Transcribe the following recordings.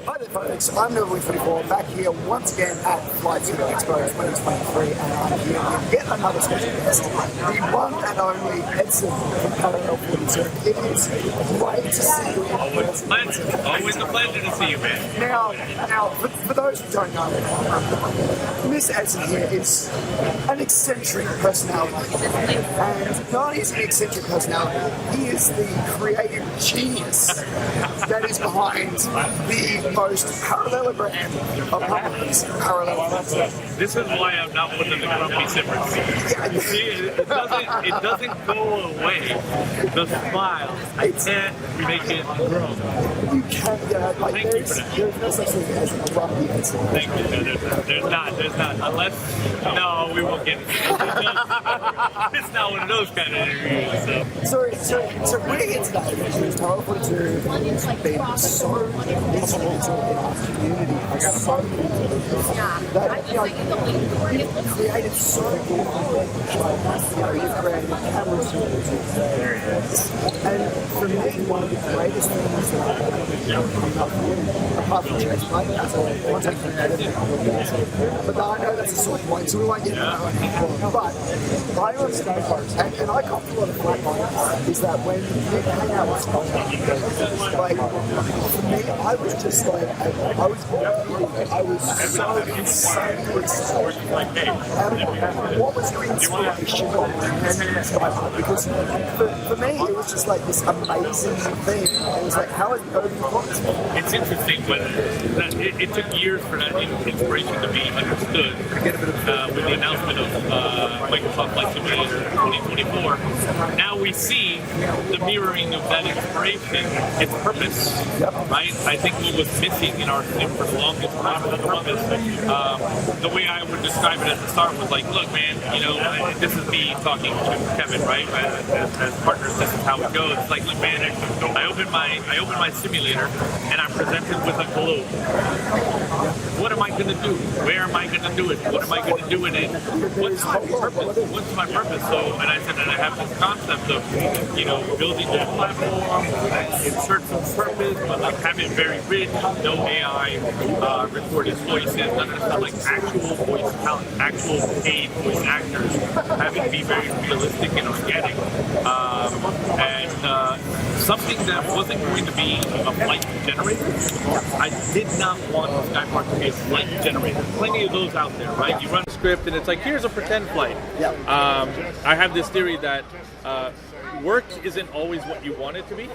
Hi there folks, I'm Novawing24, back here once again at Sim Expo 2023, and I'm here with yet another special guest, the one and only Edson from Novawing24. It is great to see you in person. Always a pleasure to see you, man. Now, for those who don't know, Miss Edson here is an eccentric personality, and not only is he an eccentric personality, he is the creative genius that is behind the most parallelogram of puppets. This is why I'm not one of the grumpy sippers. See, it doesn't go away. The smile, I can't make it grow. You can't get it. Like, there's no such thing as a grumpy Edson. Thank you. There's not. Unless, no, we won't get it. It's not one of those kind of interviews. So we're here today because Novawing24 has been so instrumental in our community. I got so many that, you've created so many you've created camera series. And for me, one of the greatest things that I've done here, apart from chase play, as a content creator, but I know that's a sore point, so we won't get into that anymore. But I love skate parks, and I got a lot of flack on it, is that when you hang out with skate parks, like, for me, I was just like, I was so insanely excited. What was your inspiration behind skate park? Because for me, it was just like this amazing thing. It was like, how is it overcome? It's interesting, but it took years for that inspiration to be understood. With the announcement of Microsoft Flight Simulator 2024, now we see the mirroring of that inspiration, its purpose, right? I think what was missing in our sim for the longest time was the way I would describe it at the start was like, look, man, this is me talking to Kevin, right? As partners, this is how it goes. It's like, look, man, I open my simulator and I'm presented with a globe. What am I going to do? Where am I going to do it? What am I going to do it in? What's my purpose? What's my purpose? So, and I said that I have this concept of, building that platform, insert some purpose, but like have it very rich, no AI, recorded voices, none of that, like actual voice talent, actual paid voice actors, have it be very realistic and organic, and something that wasn't going to be a flight generator. I did not want the Sky Park to be a flight generator. Plenty of those out there, right? You run a script and it's like, here's a pretend flight. I have this theory that work isn't always what you want it to be,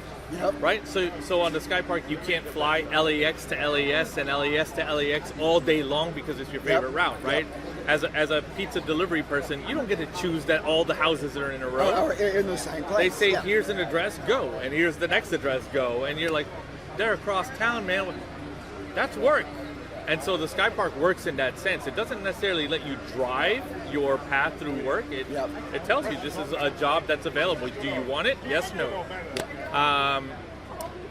right? So on the Sky Park, you can't fly LAX to LAS and LAS to LAX all day long because it's your favorite route, right? As a pizza delivery person, you don't get to choose that all the houses are in a row. Or in the same place. They say, here's an address, go, and here's the next address, go, and you're like, they're across town, man. That's work. And so the Sky Park works in that sense. It doesn't necessarily let you drive your path through work. It tells you this is a job that's available. Do you want it? Yes, no.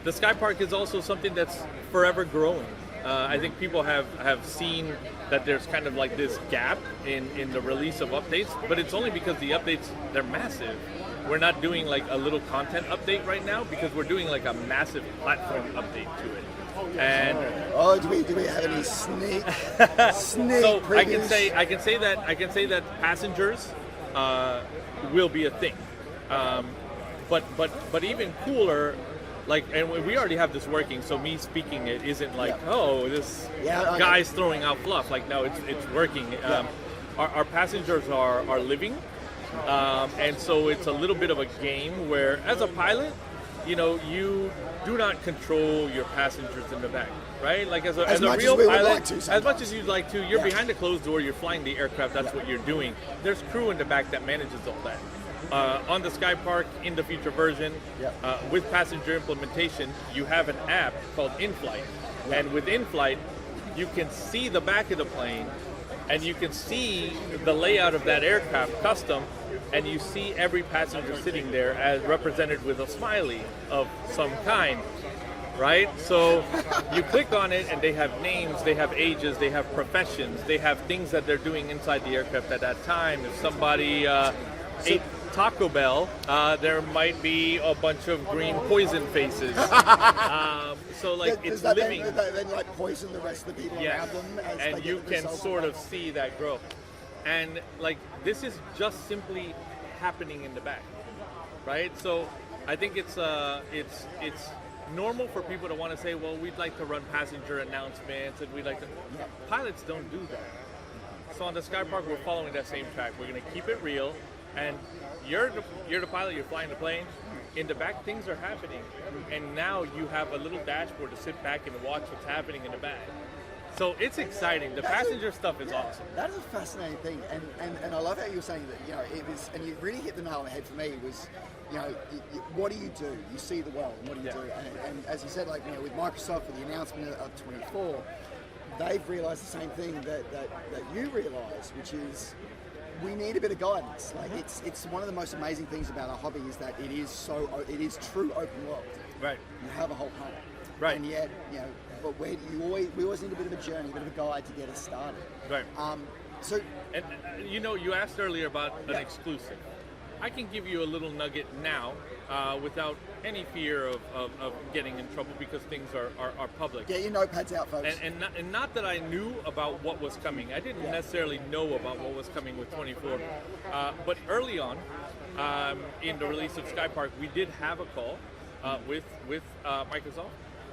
The Sky Park is also something that's forever growing. I think people have seen that there's kind of like this gap in the release of updates, but it's only because the updates, they're massive. We're not doing like a little content update right now because we're doing like a massive platform update to it. And do we have any sneak so previews? I can say that passengers will be a thing. But even cooler, like, and we already have this working, so me speaking it isn't like, this guy's throwing out fluff. Like, no, it's working. Our passengers are living, and so it's a little bit of a game where, as a pilot, you do not control your passengers in the back, right? Like as a real pilot, as much as you'd like to, you're behind a closed door, you're flying the aircraft, that's what you're doing. There's crew in the back that manages all that. On the Sky Park, in the future version, with passenger implementation, you have an app called In-Flight. And with In-Flight, you can see the back of the plane, and you can see the layout of that aircraft custom, and you see every passenger sitting there as represented with a smiley of some kind, right? So you click on it and they have names, they have ages, they have professions, they have things that they're doing inside the aircraft at that time. If somebody ate Taco Bell, there might be a bunch of green poison faces. So like Does it's that living. then like poison the rest of the people Yes. around them? As And they you get the can results sort they of want? see that growth. And like this is just simply happening in the back, right? So I think it's normal for people to want to say, well, we'd like to run passenger announcements and we'd like to. Pilots don't do that. So on the Sky Park, we're following that same track. We're going to keep it real, and you're the pilot. You're flying the plane. In the back, things are happening, and now you have a little dashboard to sit back and watch what's happening in the back. So it's exciting. The passenger stuff is awesome. That is a fascinating thing, and I love how you were saying that. You know, it was, and you really hit the nail on the head for me. Was, you know, what do you do? You see the world, and what do you do? And as you said, like, you know, with Microsoft, with the announcement of 24, they've realised the same thing that you realise, which is we need a bit of guidance. Like it's one of the most amazing things about our hobby is that it is true open world. Right. You have a whole planet. Right. And yet, you know, but we always need a bit of a journey, a bit of a guide to get us started. Right. So, And you know, you asked earlier about an exclusive. I can give you a little nugget now without any fear of getting in trouble because things are public. get your notepads out, folks. And not that I knew about what was coming. I didn't necessarily know about what was coming with 24. But early on, in the release of Sky Park, we did have a call with Microsoft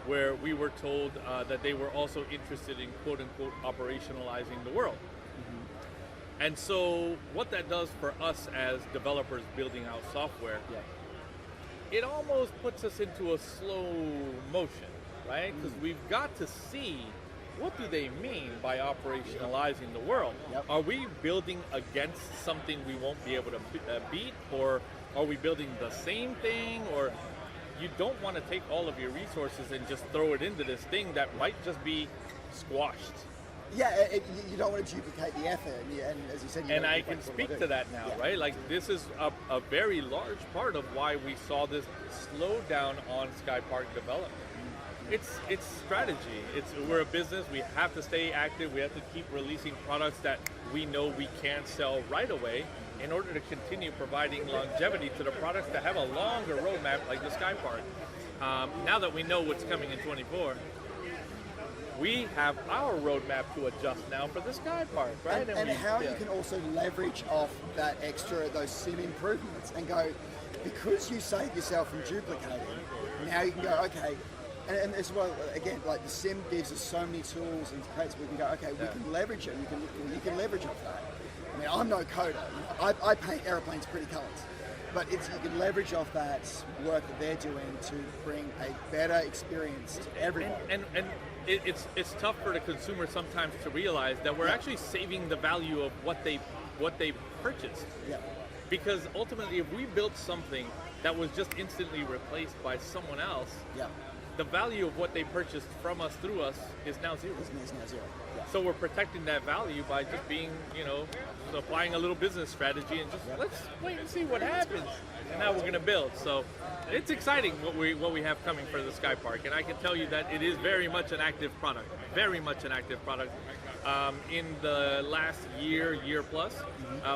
where we were told that they were also interested in quote-unquote operationalizing the world. And so what that does for us as developers building out software, it almost puts us into a slow motion, right? Because we've got to see what do they mean by operationalizing the world. Are we building against something we won't be able to beat, or are we building the same thing? Or you don't want to take all of your resources and just throw it into this thing that might just be squashed. Yeah, you don't want to duplicate the effort, and as you said, And I can speak to that now, right? Like this is a very large part of why we saw this slowdown on Sky Park development. It's strategy. We're a business. We have to stay active. We have to keep releasing products that we know we can sell right away in order to continue providing longevity to the products that have a longer roadmap, like the Sky Park. Now that we know what's coming in 24. We have our roadmap to adjust now for the Sky Park, right? And how you can also leverage off that extra, those sim improvements, and go, because you save yourself from duplicating, now you can go, okay, and as well, again, like the sim gives us so many tools and places we can go, okay, we can leverage it, you can leverage off that. I mean, I'm no coder, I paint aeroplanes pretty colours. But you can leverage off that work that they're doing to bring a better experience to everyone. And it's tough for the consumer sometimes to realize that we're actually saving the value of what they purchased. Yeah. Because ultimately, if we built something that was just instantly replaced by someone else, the value of what they purchased from us through us is now zero. It's now zero. Yeah. So we're protecting that value by just being, applying a little business strategy and just let's wait and see what happens. And now we're going to build. So it's exciting what we have coming for the Sky Park, and I can tell you that it is very much an active product. Very much an active product. In the last year plus,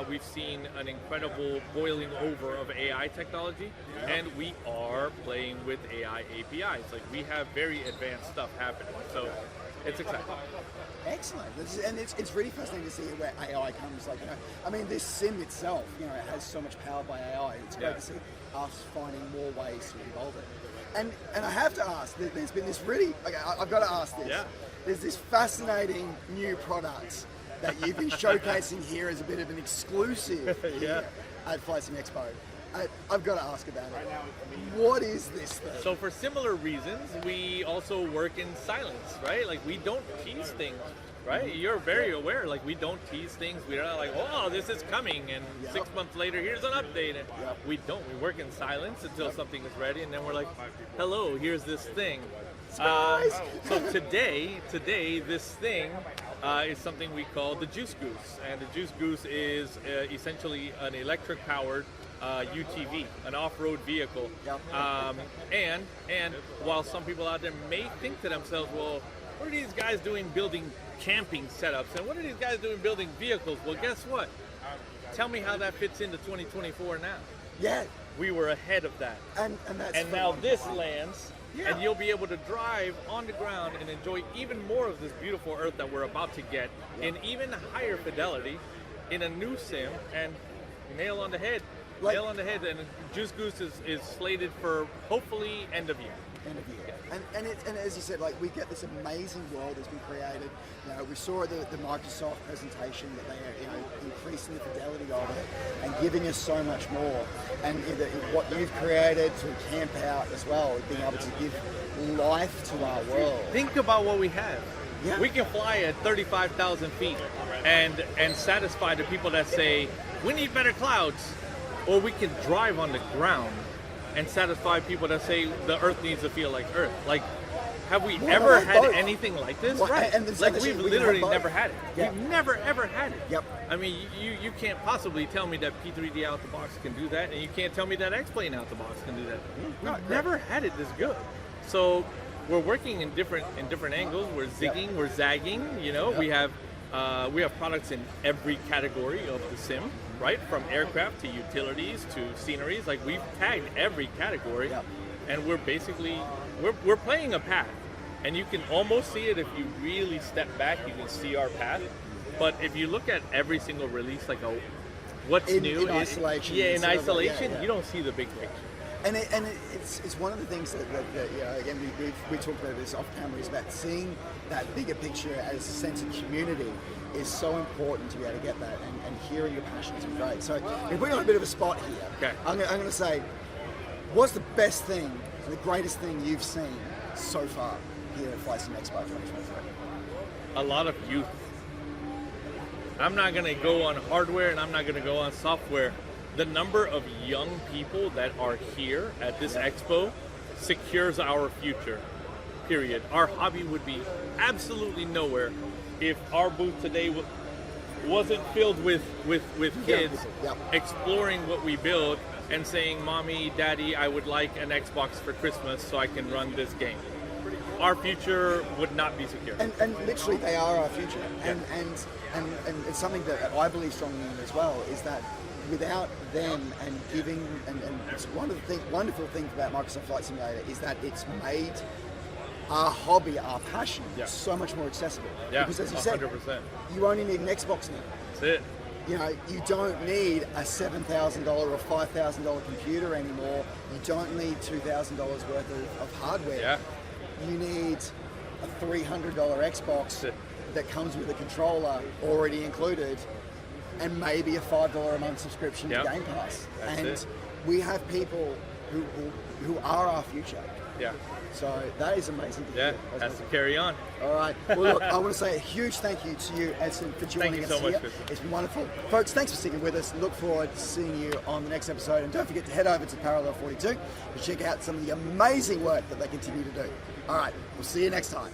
we've seen an incredible boiling over of AI technology, and we are playing with AI APIs. Like we have very advanced stuff happening. So it's exciting. Excellent, and it's really fascinating to see where AI comes. Like, I mean, this sim itself, it has so much power by AI. It's great to see us finding more ways to evolve it. And I have to ask, there's been this really, I've got to ask this. Yeah. There's this fascinating new product that you've been showcasing here as a bit of an exclusive here at Sim Expo. I've got to ask about it. What is this thing? So for similar reasons, we also work in silence, right? Like we don't tease things, right? You're very aware, like we don't tease things. We're not like, oh, this is coming, and 6 months later, here's an update. And we don't. We work in silence until something is ready, and then we're like, hello, here's this thing. So today, this thing is something we call the Juice Goose, and the Juice Goose is essentially an electric-powered UTV, an off-road vehicle. And while some people out there may think to themselves, well, what are these guys doing building camping setups, and what are these guys doing building vehicles? Well, guess what? Tell me how that fits into 2024 now. Yeah. We were ahead of that. And that's And now this lands, Yeah. and you'll be able to drive on the ground and enjoy even more of this beautiful Earth that we're about to get in even higher fidelity in a new sim, and nail on the head. Nail on the head, and Juice Goose is slated for hopefully end of year. End of year. And as you said, like, we get this amazing world that's been created. You know, we saw the Microsoft presentation that they are, you know, increasing the fidelity of it and giving us so much more. And what you've created to camp out as well, being able to give life to our world. Think about what we have. Yeah. We can fly at 35,000 feet and satisfy the people that say, we need better clouds. Or we can drive on the ground and satisfy people that say the Earth needs to feel like Earth. Like, have we ever had anything like this? Well, right. and Like, we've literally never had it. Yeah. We've never, ever had it. Yep. I mean, you can't possibly tell me that P3D out the box can do that, and you can't tell me that X-Plane out the box can do that. We've never had it this good. So we're working in different angles. We're zigging, we're zagging. You know, we have products in every category of the sim, right? From aircraft to utilities to sceneries. Like, we've tagged every category, and we're basically we're playing a path, and you can almost see it if you really step back. You can see our path, but if you look at every single release, like what's new in isolation, in isolation, you don't see the big picture. And it's one of the things that you know, again, we talked about this off camera, is about seeing that bigger picture as a sense of community is so important to be able to get that, and hearing your passions is great. So we're putting on a bit of a spot here. Okay. I'm going to say, what's the best thing, the greatest thing you've seen so far here at Flight Sim Expo 2023? A lot of youth. I'm not going to go on hardware, and I'm not going to go on software. The number of young people that are here at this expo secures our future, period. Our hobby would be absolutely nowhere if our booth today wasn't filled with kids exploring what we build and saying, Mommy, Daddy, I would like an Xbox for Christmas so I can run this game. Our future would not be secure. And literally, they are our future. And it's something that I believe strongly in as well, is that without them and giving, and it's one of the wonderful things about Microsoft Flight Simulator is that it's made our hobby, our passion, so much more accessible. Yeah, because as you said, 100%. you only need an Xbox now. That's it. You know, you don't need a $7,000 or $5,000 computer anymore. You don't need $2,000 worth of hardware. Yeah. You need a $300 Xbox that comes with a controller already included, and maybe a $5 a month subscription to Game Pass. That's it. We have people who are our future. Yeah. So that is amazing to hear. Has to carry on. All right. Well, look, I want to say a huge thank you to you, Edson, for joining us here. It's been wonderful. Folks, thanks for sticking with us. Look forward to seeing you on the next episode. And don't forget to head over to Parallel 42 to check out some of the amazing work that they continue to do. All right. We'll see you next time.